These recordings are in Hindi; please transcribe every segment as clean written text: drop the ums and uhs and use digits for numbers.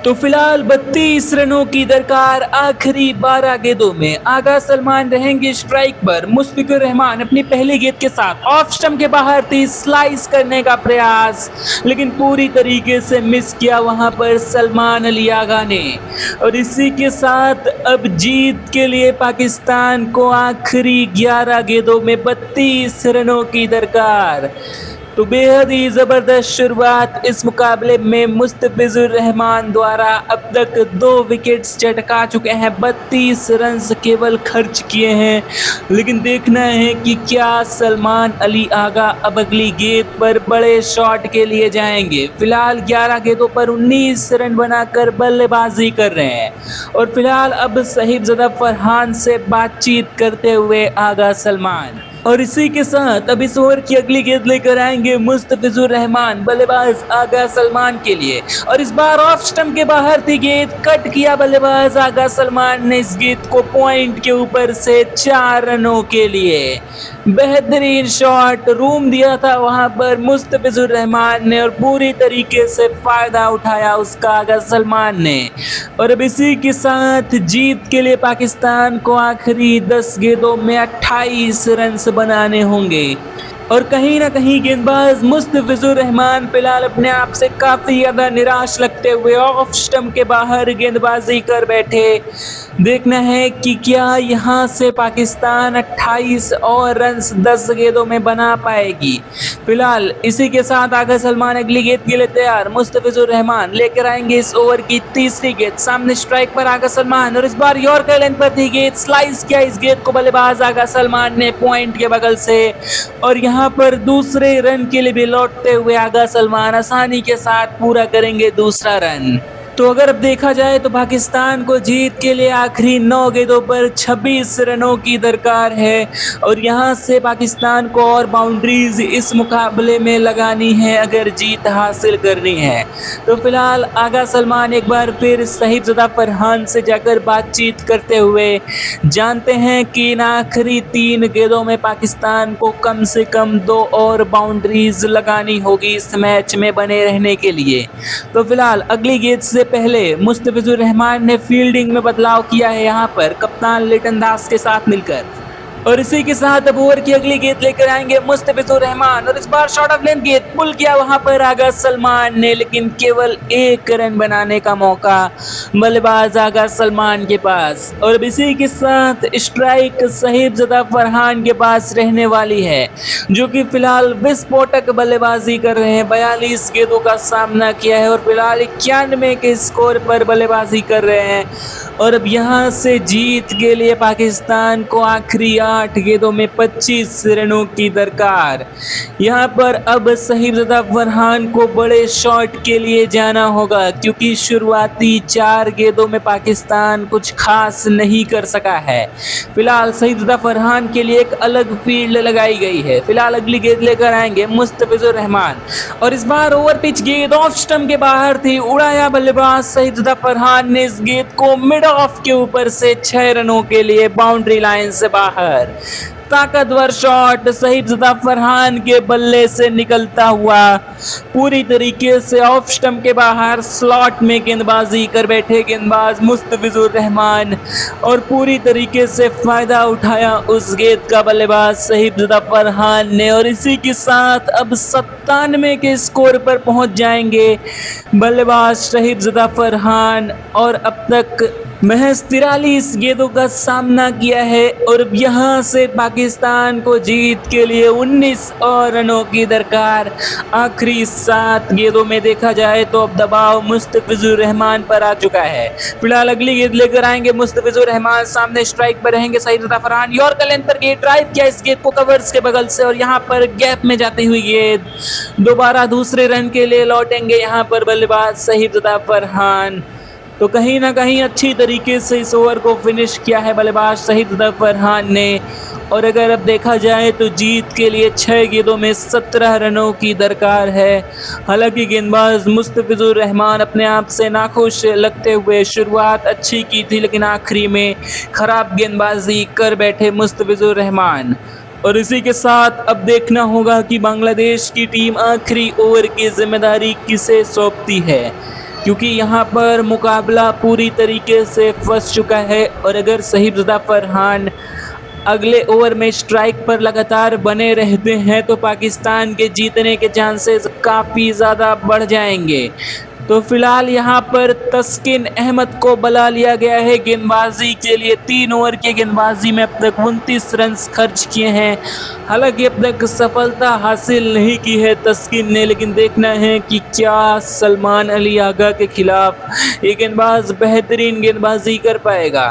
तो फिलहाल 32 रनों की दरकार आखिरी 12 गेंदों में। आगा सलमान रहेंगे स्ट्राइक पर। मुश्फिकुर रहमान अपनी पहली गेंद के साथ ऑफ स्टंप के बाहर थी, स्लाइस करने का प्रयास लेकिन पूरी तरीके से मिस किया वहां पर सलमान अली आगा ने। और इसी के साथ अब जीत के लिए पाकिस्तान को आखिरी 11 गेंदों में 32 रनों की दरकार। तो बेहद ही ज़बरदस्त शुरुआत इस मुकाबले में मुस्तफिजुर रहमान द्वारा अब तक 2 विकेट्स चटका चुके हैं, 32 रन केवल खर्च किए हैं। लेकिन देखना है कि क्या सलमान अली आगा अब अगली गेंद पर बड़े शॉट के लिए जाएंगे। फिलहाल 11 गेंदों पर 19 रन बनाकर बल्लेबाजी कर रहे हैं और फिलहाल अब साहिबजादा फरहान से बातचीत करते हुए आगा सलमान। और इसी के साथ अब इस ओवर की अगली गेंद लेकर आएंगे मुस्तफिजुर रहमान, बल्लेबाज आगा सलमान के लिए। और इस बार ऑफ स्टंप के बाहर थी गेंद, कट किया बल्लेबाज आगा सलमान ने इस गेंद को पॉइंट के ऊपर से 4 रनों के लिए। बेहतरीन शॉट, रूम दिया था वहां पर मुस्तफिजुर रहमान ने और पूरी तरीके से फायदा उठाया उसका आगा सलमान ने। और अब इसी के साथ जीत के लिए पाकिस्तान को आखिरी 10 गेंदों में 28 रन बनाने होंगे। और कहीं ना कहीं गेंदबाज मुस्तफिजुर रहमान फिलहाल अपने आप से काफ़ी ज़्यादा निराश लगते हुए ऑफ स्टंप के बाहर गेंदबाजी कर बैठे। देखना है कि क्या यहां से पाकिस्तान 28 और रन 10 गेंदों में बना पाएगी। फिलहाल इसी के साथ आगा सलमान अगली गेंद के लिए तैयार। मुस्तफिजुर रहमान लेकर आएंगे इस ओवर की तीसरी गेंद। सामने स्ट्राइक पर आगा सलमान और इस बार यॉर्कर लेंथ पर थी गेंद, स्लाइस किया इस गेंद को बल्लेबाज आगा सलमान ने पॉइंट के बगल से। और यहाँ पर दूसरे रन के लिए भी लौटते हुए आगा सलमान आसानी के साथ पूरा करेंगे दूसरा रन। तो अगर अब देखा जाए तो पाकिस्तान को जीत के लिए आखिरी 9 गेंदों पर 26 रनों की दरकार है और यहां से पाकिस्तान को और बाउंड्रीज इस मुकाबले में लगानी है अगर जीत हासिल करनी है। तो फिलहाल आगा सलमान एक बार फिर साहिबजादा फरहान से जाकर बातचीत करते हुए जानते हैं कि इन आखिरी 3 गेंदों में पाकिस्तान को कम से कम 2 और बाउंड्रीज लगानी होगी इस मैच में बने रहने के लिए। तो फिलहाल अगली गेंद से पहले मुस्तफिजुर रहमान ने फील्डिंग में बदलाव किया है यहाँ पर कप्तान लिटन दास के साथ मिलकर। और इसी के साथ अब ओवर की अगली गेंद लेकर आएंगे मुस्तफिजुर रहमान और इस बार शॉट ऑफ लेंथ गेंद पुल किया वहां पर आगा सलमान ने, लेकिन केवल 1 रन बनाने का मौका बल्लेबाज आगा सलमान के पास। और अब इसी के साथ स्ट्राइक साहिबजादा फरहान के पास रहने वाली है जो कि फिलहाल विस्फोटक बल्लेबाजी कर रहे हैं। 42 गेंदों का सामना किया है और फिलहाल 91 के स्कोर पर बल्लेबाजी कर रहे हैं। और अब यहाँ से जीत के लिए पाकिस्तान को आखिरी 8 गेंदों में 25 रनों की दरकार। यहाँ पर अब साहिबजादा फरहान को बड़े शॉट के लिए जाना होगा क्योंकि शुरुआती 4 गेंदों में पाकिस्तान कुछ खास नहीं कर सका है। फिलहाल साहिबजादा फरहान के लिए एक अलग फील्ड लगाई गई है। फिलहाल अगली गेंद लेकर आएंगे मुस्तफिजुर रहमान और इस बार ओवर पिच गेंद ऑफ स्टंप के बाहर थी, उड़ाया बल्लेबाज साहिबजादा फरहान ने इस गेंद को मिड ऑफ के ऊपर से 6 रनों के लिए बाउंड्री लाइन से बाहर। ताकतवर शॉट साहिबजादा फरहान के बल्ले से निकलता हुआ पूरी तरीके से ऑफ स्टंप के बाहर स्लॉट में गेंदबाजी कर बैठे गेंदबाज मुस्तफिजुर रहमान और पूरी तरीके से फायदा उठाया उस गेंद का बल्लेबाज साहिबजादा फरहान ने। और इसी के साथ अब 97 के स्कोर पर पहुंच जाएंगे बल्लेबाज साहिबजादा फरहान और अब तक महज 43 गेंदों का सामना किया है। और अब यहाँ से पाकिस्तान को जीत के लिए 19 और रनों की दरकार। आखिरी 7 गेंदों में देखा जाए तो अब दबाव मुस्तफिजुर रहमान पर आ चुका है। फिलहाल अगली गेंद लेकर आएंगे मुस्तफिजुर रहमान, सामने स्ट्राइक पर रहेंगे साहिबजादा फरहान। यॉर्कर लेंथ पर गेंद ड्राइव किया इस गेंद को कवर्स के बगल से और यहाँ पर गैप में जाती हुई गेंद दोबारा दूसरे रन के लिए लौटेंगे यहाँ पर बल्लेबाज साहिबजादा फरहान। तो कहीं ना कहीं अच्छी तरीके से इस ओवर को फिनिश किया है बल्लेबाज साहिबजादा फरहान ने। और अगर अब देखा जाए तो जीत के लिए 6 गेंदों में 17 रनों की दरकार है। हालांकि गेंदबाज मुस्तफिजुर रहमान अपने आप से नाखुश लगते हुए शुरुआत अच्छी की थी लेकिन आखिरी में खराब गेंदबाजी कर बैठे मुस्तफिजुर रहमान। और इसी के साथ अब देखना होगा कि बांग्लादेश की टीम आखिरी ओवर की जिम्मेदारी किसे सौंपती है। क्योंकि यहाँ पर मुकाबला पूरी तरीके से फंस चुका है और अगर सहीबज़ादा फरहान अगले ओवर में स्ट्राइक पर लगातार बने रहते हैं तो पाकिस्तान के जीतने के चांसेस काफ़ी ज़्यादा बढ़ जाएंगे। तो फिलहाल यहाँ पर तस्किन अहमद को बुला लिया गया है गेंदबाजी के लिए। 3 ओवर की गेंदबाजी में अब तक 29 रन खर्च किए हैं। हालांकि अब तक सफलता हासिल नहीं की है तस्किन ने, लेकिन देखना है कि क्या सलमान अली आगा के खिलाफ ये गेंदबाज बेहतरीन गेंदबाजी कर पाएगा।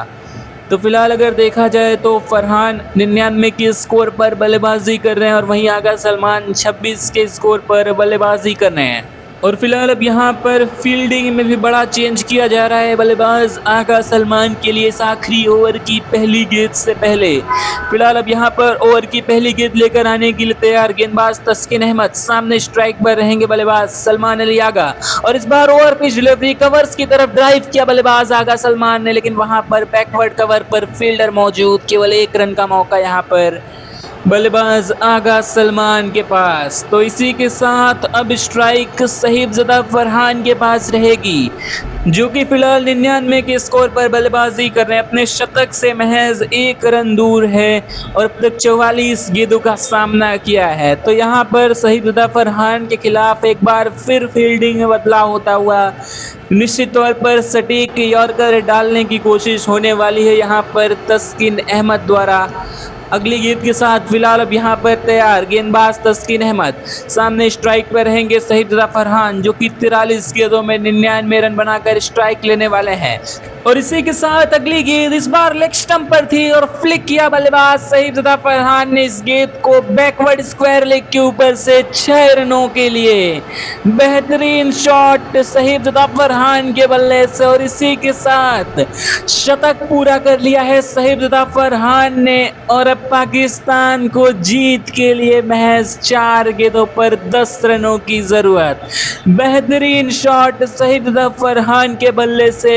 तो फिलहाल अगर देखा जाए तो फरहान 99 के स्कोर पर बल्लेबाजी कर रहे हैं और वहीं आगा सलमान 26 के स्कोर पर बल्लेबाजी कर रहे हैं। और फिलहाल अब यहाँ पर फील्डिंग में भी बड़ा चेंज किया जा रहा है। बल्लेबाज आगा सलमान के लिए इस आखिरी ओवर की पहली गेंद से पहले फिलहाल अब यहाँ पर ओवर की पहली गेंद लेकर आने के लिए तैयार गेंदबाज तस्किन अहमद। सामने स्ट्राइक पर रहेंगे बल्लेबाज सलमान अली आगा और इस बार ओवर पिच डिलीवरी कवर्स की तरफ ड्राइव किया बल्लेबाज आगा सलमान ने, लेकिन वहां पर बैकवर्ड कवर पर फील्डर मौजूद। केवल 1 रन का मौका यहाँ पर बल्लेबाज आगा सलमान के पास। तो इसी के साथ अब स्ट्राइक सहीबज़ादा फरहान के पास रहेगी, जो कि फिलहाल 99 के स्कोर पर बल्लेबाजी कर रहे हैं। अपने शतक से महज 1 रन दूर है और अब तक 44 गेंदों का सामना किया है। तो यहाँ पर सहीबज़ादा फरहान के खिलाफ एक बार फिर फील्डिंग में बदलाव होता हुआ निश्चित तौर पर सटीक यॉर्कर डालने की कोशिश होने वाली है यहाँ पर तस्किन अहमद द्वारा। अगली गेंद के साथ फिलहाल अब यहाँ पर तैयार गेंदबाज तस्किन अहमद। सामने स्ट्राइक पर रहेंगे सहीबज़ादा फरहान, जो कि 43 गेंदों में 99 रन बनाकर स्ट्राइक लेने वाले हैं। और इसी के साथ अगली गेंद इस बार लेग स्टंप पर थी और फ्लिक किया बल्लेबाज सहीबज़ादा फरहान ने इस गेंद को बैकवर्ड स्क्वायर लेग के ऊपर से 6 रनों के लिए। बेहतरीन शॉट सहीबज़ादा फरहान के बल्ले से और इसी के साथ शतक पूरा कर लिया है सहीबज़ादा फरहान ने। और अब पाकिस्तान को जीत के लिए महज 4 गेंदों पर 10 रनों की जरूरत। बेहतरीन शॉट सहीबज़ादा फरहान के बल्ले से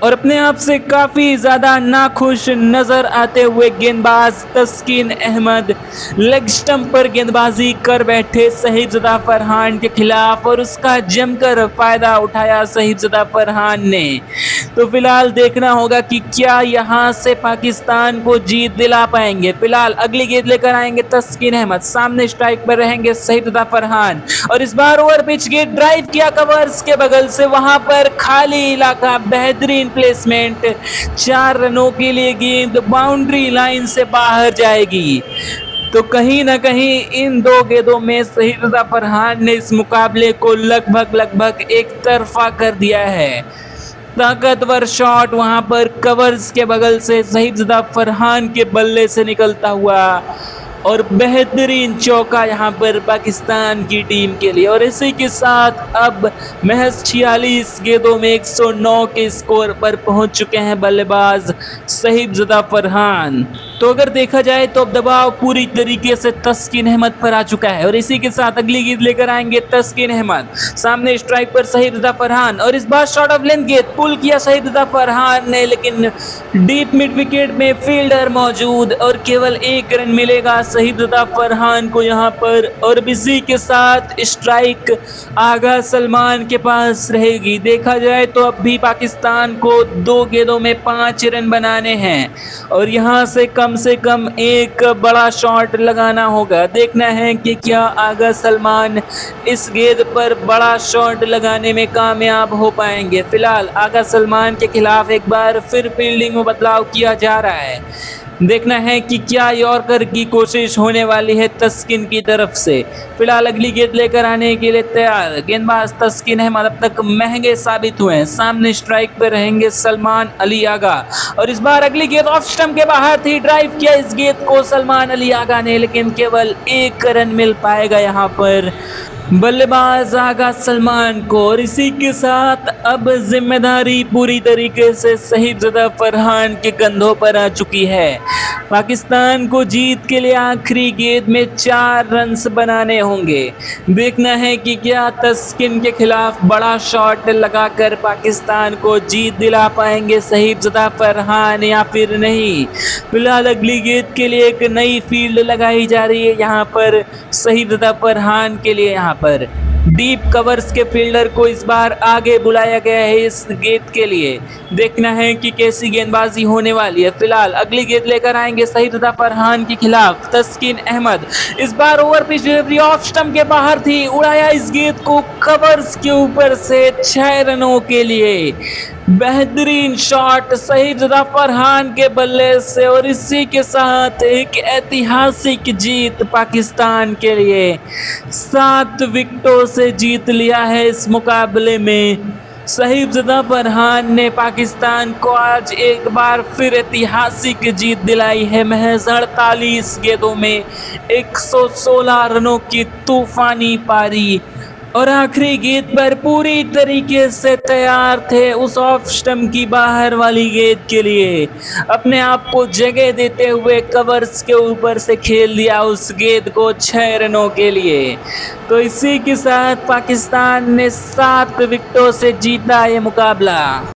और अपने आप से काफ़ी ज़्यादा नाखुश नज़र आते हुए गेंदबाज तस्किन अहमद लेग स्टंप पर गेंदबाजी कर बैठे सहीबज़ादा फरहान के खिलाफ और उसका जमकर फ़ायदा उठाया सहीबज़ादा फरहान ने। तो फिलहाल देखना होगा कि क्या यहाँ से पाकिस्तान को जीत दिला पाएंगे। फिलहाल अगली गेंद लेकर आएंगे तस्किन अहमद। सामने स्ट्राइक पर रहेंगे सहीबज़ादा फरहान और इस बार ओवर पिच गेंद ड्राइव किया कवर्स के बगल से, वहां पर खाली इलाका। बेहतरीन प्लेसमेंट। 4 रनों के लिए गेंद बाउंड्री लाइन से बाहर जाएगी। तो कहीं ना कहीं इन 2 गेंदों में सहीबज़ादा फरहान ने इस मुकाबले को लगभग एक तरफा कर दिया है। ताकतवर शॉट वहां पर कवर्स के बगल से सहीबज़ादा फरहान के बल्ले से निकलता हुआ और बेहतरीन चौका यहाँ पर पाकिस्तान की टीम के लिए। और इसी के साथ अब महज 46 गेंदों में 109 के स्कोर पर पहुंच चुके हैं बल्लेबाज सहीबज़ादा फरहान। तो अगर देखा जाए तो अब दबाव पूरी तरीके से तस्किन अहमद पर आ चुका है और इसी के साथ अगली गेंद लेकर आएंगे तस्किन अहमद। सामने स्ट्राइक पर सहीबज़ादा फरहान और इस बार शॉट ऑफ लेंथ गेंद पुल किया सहीबज़ादा फरहान ने, लेकिन डीप मिड विकेट में फील्डर मौजूद और केवल 1 रन मिलेगा सहीबज़ादा फरहान को यहाँ पर। और इसी के साथ स्ट्राइक आगा सलमान के पास रहेगी। देखा जाए तो अब भी पाकिस्तान को 2 गेंदों में 5 रन बनाने हैं और यहाँ से कम एक बड़ा शॉट लगाना होगा। देखना है कि क्या आगा सलमान इस गेंद पर बड़ा शॉट लगाने में कामयाब हो पाएंगे। फिलहाल आगा सलमान के खिलाफ एक बार फिर फील्डिंग में बदलाव किया जा रहा है। देखना है कि क्या यॉर्कर की कोशिश होने वाली है तस्किन की तरफ से। फिलहाल अगली गेंद लेकर आने के लिए तैयार गेंदबाज तस्किन अहमद अब तक महंगे साबित हुए हैं। सामने स्ट्राइक पर रहेंगे सलमान अली आगा और इस बार अगली गेंद ऑफ स्टंप के बाहर थी। ड्राइव किया इस गेंद को सलमान अली आगा ने, लेकिन केवल 1 रन मिल पाएगा यहाँ पर बल्लेबाज आगा सलमान को। और इसी के साथ अब जिम्मेदारी पूरी तरीके से सहीबज़ादा फरहान के कंधों पर आ चुकी है। पाकिस्तान को जीत के लिए आखिरी गेंद में 4 रन्स बनाने होंगे। देखना है कि क्या तस्किन के खिलाफ बड़ा शॉट लगाकर पाकिस्तान को जीत दिला पाएंगे सहीबज़ादा फरहान या फिर नहीं। फिलहाल अगली गेंद के लिए एक नई फील्ड लगाई जा रही है यहाँ पर सहीबज़ादा फरहान के लिए। यहाँ पर डीप कवर्स के फील्डर को इस बार आगे बुलाया गया है इस गेंद के लिए। देखना है कि कैसी गेंदबाजी होने वाली है। फिलहाल अगली गेंद लेकर आएंगे सईद रज़ा फरहान के खिलाफ तस्किन अहमद। इस बार over pitch delivery off stump के बाहर थी, उड़ाया इस गेंद को कवर्स के ऊपर से 6 रनों के लिए। बेहतरीन शॉट सईद रज़ा फरहान के बल्ले से और इसी के साथ एक ऐतिहासिक जीत पाकिस्तान के लिए। 7 विकेटों से जीत लिया है इस मुकाबले में। सईद रज़ा फरहान ने पाकिस्तान को आज एक बार फिर ऐतिहासिक जीत दिलाई है। महज 48 गेंदों में 116 रनों की तूफानी पारी और आखिरी गेंद पर पूरी तरीके से तैयार थे उस ऑफ स्टंप की बाहर वाली गेंद के लिए। अपने आप को जगह देते हुए कवर्स के ऊपर से खेल दिया उस गेंद को 6 रनों के लिए। तो इसी के साथ पाकिस्तान ने 7 विकेटों से जीता ये मुकाबला।